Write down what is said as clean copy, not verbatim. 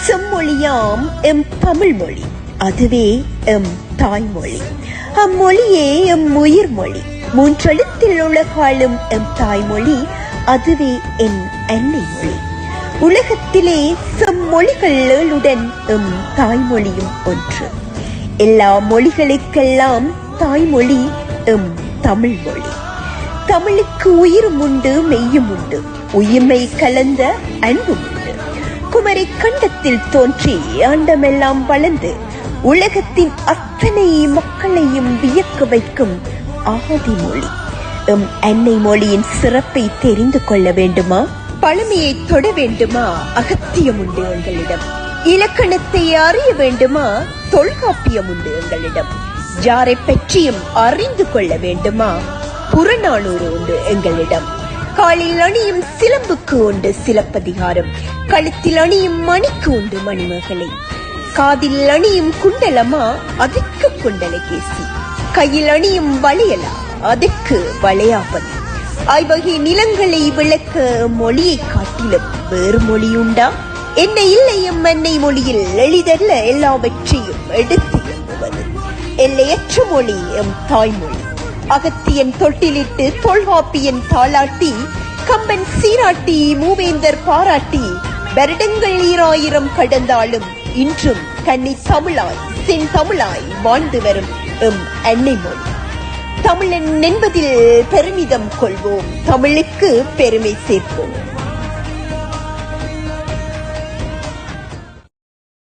செம்மொழியாம் M Tamil மொழி, அதுவே M தாய்மொழி. அம்மொழியே எம் உயிர் மொழி. மூன்றெழுத்தில் உலகாளும் எம் தாய்மொழி, அதுவே என் அன்னை மொழி. உலகத்திலே செம்மொழிகளுடன் எம் தாய்மொழியும் ஒன்று. எல்லா மொழிகளுக்கெல்லாம் தாய்மொழி எம் தமிழ் மொழி. தமிழுக்கு உயிரும் உண்டு, மெய்யும் உண்டு, உயிர்மை கலந்த அன்பும் உண்டு. குமரி கண்டத்தில் தோன்றி ஆண்டமெல்லாம் வளர்ந்து உலகத்தின் அத்தனை மக்களையும் வியக்க வைக்கும் ஆதிமொழி எம் அன்னை மொழியின் சிறப்பை தெரிந்து கொள்ள வேண்டுமா? பழமையை தொட வேண்டுமா? அகத்தியம் உண்டு எங்களிடம். இலக்கணத்தை அறிய வேண்டுமா? தொல்காப்பியம் உண்டு எங்களிடம். யாரை பற்றியும் அறிந்து கொள்ள வேண்டுமா? புறநானூறு உண்டு எங்களிடம். காலில் அணியும் சிலம்புக்கு உண்டு சிலப்பதிகாரம். கழுத்தில் அணியும் மணிக்கு உண்டு மணிமேகலை. காதில் அணியும் குண்டலமா? அதுக்கு குண்டலகேசி. கையில் அணியும் வளையலா? அதுக்கு வளையாபதி. ஐவகை நிலங்களை விளக்க மொழியை காட்டிலும் வேறு மொழி உண்டா? என்ன இல்லை எம் அன்னை மொழியில் எளிதல்ல எல்லாவற்றையும் எடுத்து எம்புவது. எல்லையற்ற மொழி எம் தாய்மொழி. அகத்தியன் தொட்டிலிட்டு தொல்காப்பியன் தாளாட்டி, கம்பன் சீராட்டி, மூவேந்தர் பாராட்டி, வருடங்கள் 2000 கடந்தாலும் இன்றும் கன்னி தமிழாய் செந்தமிழாய் வாழ்ந்து வரும் எம் அன்னை மொழி. தமிழன் என்பதில் பெருமிதம் கொள்வோம், தமிழுக்கு பெருமை சேர்ப்போம்.